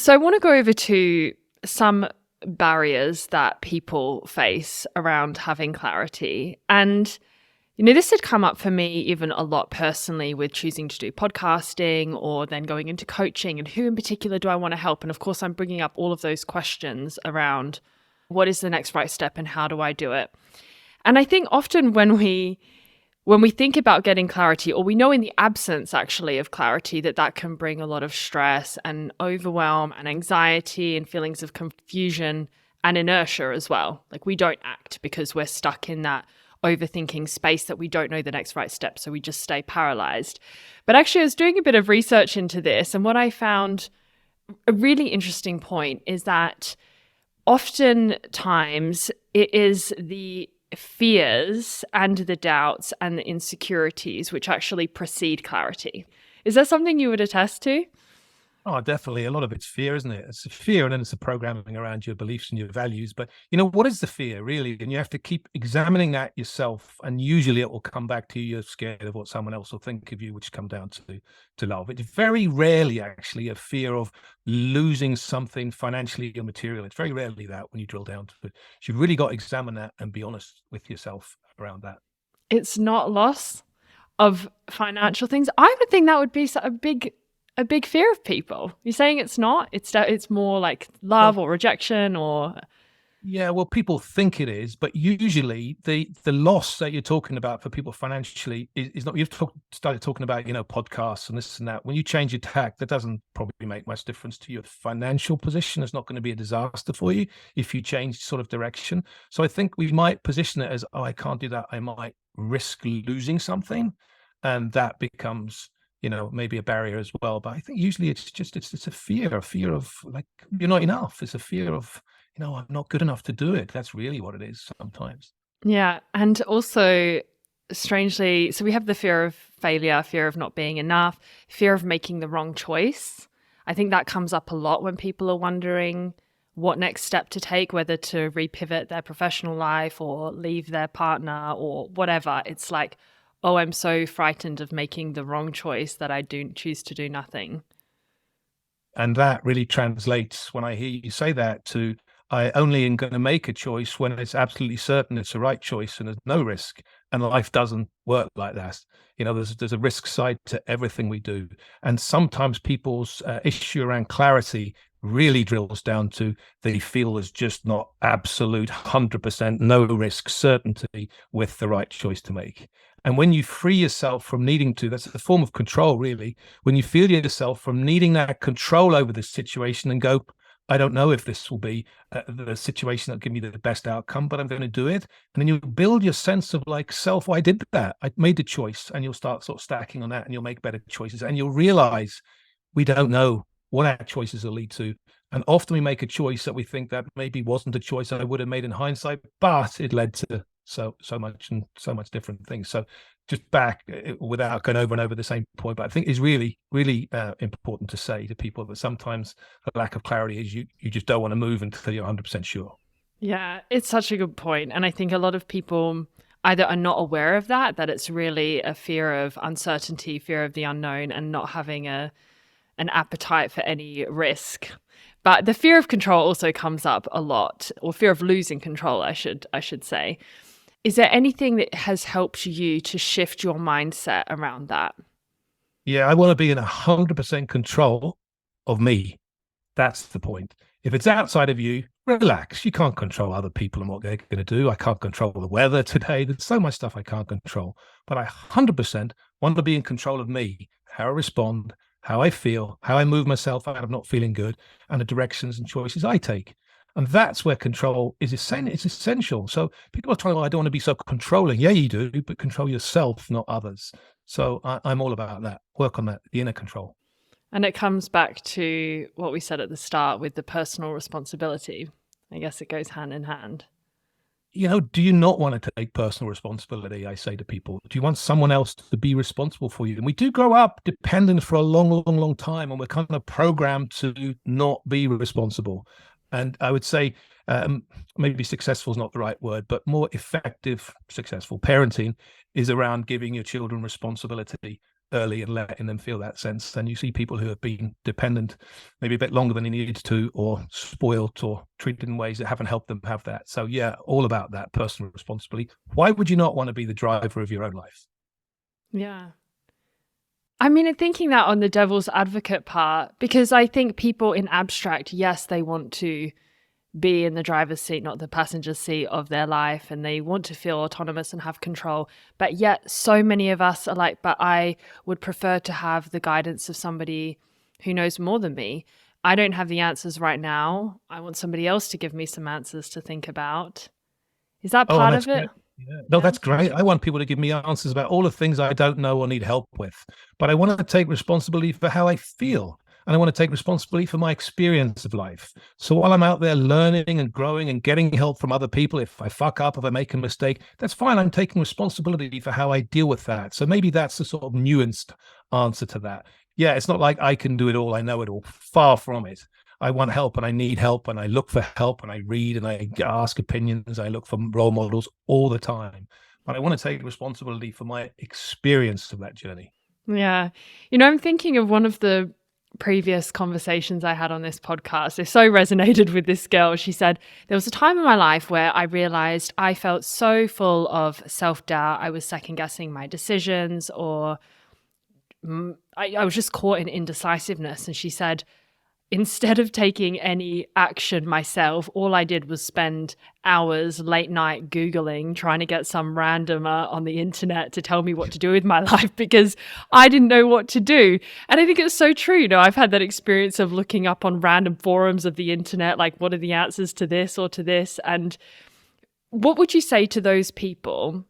So I want to go over to some barriers that people face around having clarity. And, this had come up for me even a lot personally with choosing to do podcasting or then going into coaching and who in particular do I want to help? And of course, I'm bringing up all of those questions around what is the next right step and how do I do it? And I think often when we think about getting clarity, or we know in the absence actually of clarity that can bring a lot of stress and overwhelm and anxiety and feelings of confusion and inertia as well. Like we don't act because we're stuck in that overthinking space that we don't know the next right step. So we just stay paralyzed. But actually, I was doing a bit of research into this, and what I found a really interesting point is that oftentimes it is the fears and the doubts and the insecurities which actually precede clarity. Is that something you would attest to? Oh, definitely. A lot of it's fear, isn't it? It's fear, and then it's the programming around your beliefs and your values. But what is the fear really? And you have to keep examining that yourself. And usually it will come back to you. You're scared of what someone else will think of you, which come down to love. It's very rarely actually a fear of losing something financially or material. It's very rarely that when you drill down to it. So you've really got to examine that and be honest with yourself around that. It's not loss of financial things. I would think that would be a big fear of people. You're saying it's not? It's more like love Well, or rejection or yeah, well, people think it is, but usually the loss that you're talking about for people financially is not. Started talking about podcasts and this and that. When you change your tack, that doesn't probably make much difference to your financial position. It's not going to be a disaster for you if you change sort of direction. So I think we might position it as, oh, I can't do that. I might risk losing something, and that becomes maybe a barrier as well. But I think usually it's a fear of like you're not enough. It's a fear of I'm not good enough to do it. That's really what it is sometimes. yeah. And also strangely, so we have the fear of failure, fear of not being enough, fear of making the wrong choice. I think that comes up a lot when people are wondering what next step to take, whether to repivot their professional life or leave their partner or whatever. It's like, oh, I'm so frightened of making the wrong choice that I do choose to do nothing. And that really translates when I hear you say that to I only am going to make a choice when it's absolutely certain it's the right choice and there's no risk. And life doesn't work like that. There's a risk side to everything we do. And sometimes people's issue around clarity really drills down to they feel there's just not absolute 100% no risk certainty with the right choice to make. And when you free yourself from needing to, that's a form of control, really. When you feel yourself from needing that control over the situation and go, I don't know if this will be the situation that'll give me the best outcome, but I'm going to do it. And then you build your sense of like self. Well, I did that. I made the choice, and you'll start sort of stacking on that, and you'll make better choices. And you'll realize we don't know what our choices will lead to. And often we make a choice that we think that maybe wasn't a choice I would have made in hindsight, but it led to so much different things. So just back without going over and over the same point, but I think is really, really important to say to people that sometimes a lack of clarity is you just don't want to move until you're 100% sure. Yeah, it's such a good point. And I think a lot of people either are not aware of that it's really a fear of uncertainty, fear of the unknown, and not having an appetite for any risk. But the fear of control also comes up a lot, or fear of losing control, I should say. Is there anything that has helped you to shift your mindset around that? Yeah, I want to be in 100% control of me. That's the point. If it's outside of you, relax. You can't control other people and what they're going to do. I can't control the weather today. There's so much stuff I can't control. But I 100% want to be in control of me, how I respond, how I feel, how I move myself out of not feeling good, and the directions and choices I take. And that's where control is essential. So people are trying, well, I don't want to be so controlling. Yeah, you do, but control yourself, not others. So I'm all about that. Work on that, the inner control. And it comes back to what we said at the start with the personal responsibility. I guess it goes hand in hand. Do you not want to take personal responsibility? I say to people, do you want someone else to be responsible for you? And we do grow up dependent for a long, long, long time, and we're kind of programmed to not be responsible. And I would say maybe successful is not the right word, but more effective, successful parenting is around giving your children responsibility early and letting them feel that sense. And you see people who have been dependent maybe a bit longer than they needed to, or spoilt or treated in ways that haven't helped them have that. So yeah, all about that personal responsibility. Why would you not want to be the driver of your own life? Yeah. I mean, thinking that on the devil's advocate part, because I think people in abstract, yes, they want to be in the driver's seat, not the passenger seat of their life, and they want to feel autonomous and have control. But yet so many of us are like, but I would prefer to have the guidance of somebody who knows more than me. I don't have the answers right now. I want somebody else to give me some answers to think about. Is that Oh, and part that's of it? great. Yeah. No, Yeah. that's great. I want people to give me answers about all the things I don't know or need help with. But I want to take responsibility for how I feel. And I want to take responsibility for my experience of life. So while I'm out there learning and growing and getting help from other people, if I fuck up, if I make a mistake, that's fine. I'm taking responsibility for how I deal with that. So maybe that's the sort of nuanced answer to that. Yeah, it's not like I can do it all. I know it all. Far from it. I want help and I need help and I look for help and I read and I ask opinions. I look for role models all the time. But I want to take responsibility for my experience of that journey. Yeah. I'm thinking of one of the previous conversations I had on this podcast. It so resonated with this girl. She said, there was a time in my life where I realized I felt so full of self doubt. I was second guessing my decisions, or I was just caught in indecisiveness. And she said, instead of taking any action myself, all I did was spend hours late night Googling, trying to get some randomer on the internet to tell me what to do with my life, because I didn't know what to do. And I think it's so true. I've had that experience of looking up on random forums of the internet, like, what are the answers to this or to this? And what would you say to those people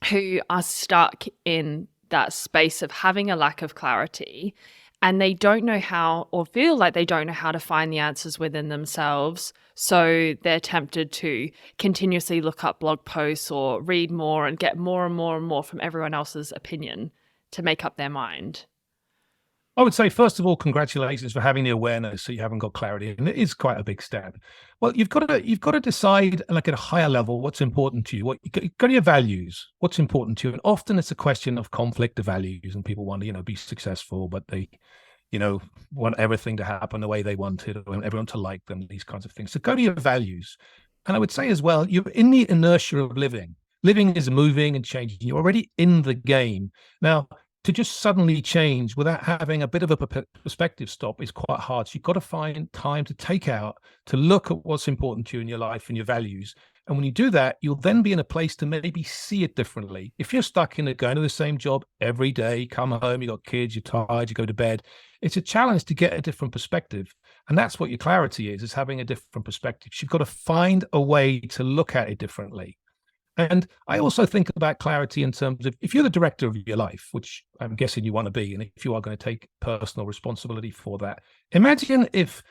who are stuck in that space of having a lack of clarity, and they don't know how, or feel like they don't know how to find the answers within themselves? So they're tempted to continuously look up blog posts or read more and get more and more and more from everyone else's opinion to make up their mind. I would say, first of all, congratulations for having the awareness so you haven't got clarity. And it is quite a big step. Well, you've got to decide, like, at a higher level, what's important to you. You've got your values, what's important to you. And often it's a question of conflict of values, and people want to, be successful, but they, want everything to happen the way they want it, or want everyone to like them, these kinds of things. So go to your values. And I would say as well, you're in the inertia of living. Living is moving and changing. You're already in the game. Now, to just suddenly change without having a bit of a perspective stop is quite hard. So you've got to find time to take out, to look at what's important to you in your life and your values. And when you do that, you'll then be in a place to maybe see it differently. If you're stuck in going to the same job every day, come home, you got kids, you're tired, you go to bed, it's a challenge to get a different perspective. And that's what your clarity is having a different perspective. You've got to find a way to look at it differently. And I also think about clarity in terms of, if you're the director of your life, which I'm guessing you want to be, and if you are going to take personal responsibility for that, imagine if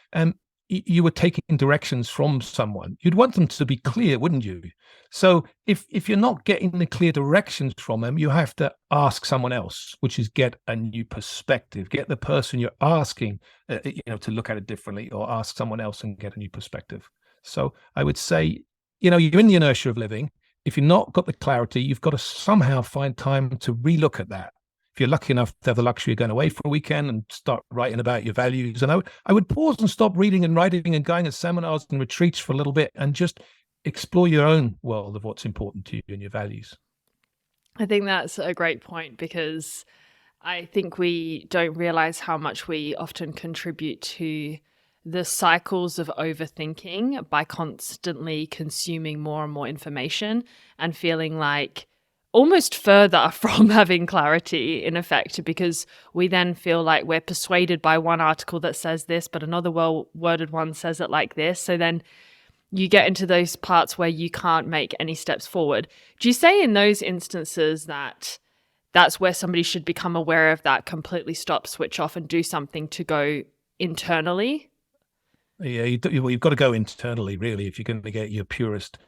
you were taking directions from someone. You'd want them to be clear, wouldn't you? So if you're not getting the clear directions from them, you have to ask someone else, which is get a new perspective, get the person you're asking, to look at it differently, or ask someone else and get a new perspective. So I would say, you're in the inertia of living. If you've not got the clarity, you've got to somehow find time to relook at that. If you're lucky enough to have the luxury of going away for a weekend and start writing about your values, and I would pause and stop reading and writing and going to seminars and retreats for a little bit and just explore your own world of what's important to you and your values. I think that's a great point, because I think we don't realize how much we often contribute to the cycles of overthinking by constantly consuming more and more information and feeling like almost further from having clarity, in effect, because we then feel like we're persuaded by one article that says this, but another well-worded one says it like this. So then you get into those parts where you can't make any steps forward. Do you say in those instances that that's where somebody should become aware of that, completely stop, switch off, and do something to go internally? Yeah, you've got to go internally, really, if you're going to get your purest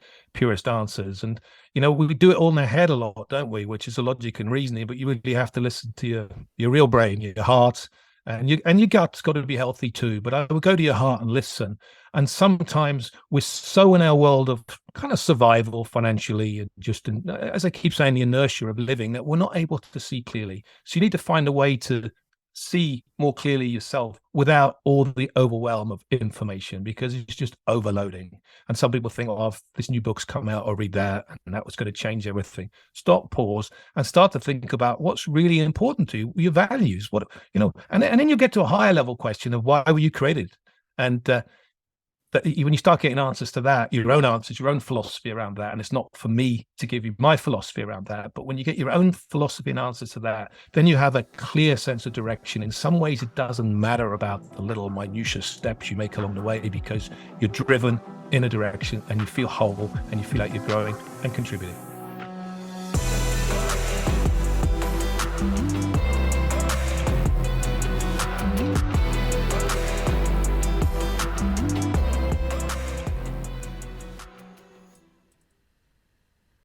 answers. And we do it all in our head a lot, don't we? Which is a logic and reasoning, but you really have to listen to your real brain, your heart, and your gut's got to be healthy too. But I would go to your heart and listen. And sometimes we're so in our world of kind of survival financially, and just as I keep saying, the inertia of living, that we're not able to see clearly. So you need to find a way to see more clearly yourself without all the overwhelm of information, because it's just overloading. And some people think, oh, this new book's come out, I'll read that, and that was going to change everything. Stop, pause, and start to think about what's really important to you, your values, what, and then you get to a higher level question of why were you created? And that when you start getting answers to that, your own answers, your own philosophy around that, and it's not for me to give you my philosophy around that, but when you get your own philosophy and answers to that, then you have a clear sense of direction. In some ways, it doesn't matter about the little minutia steps you make along the way, because you're driven in a direction and you feel whole and you feel like you're growing and contributing.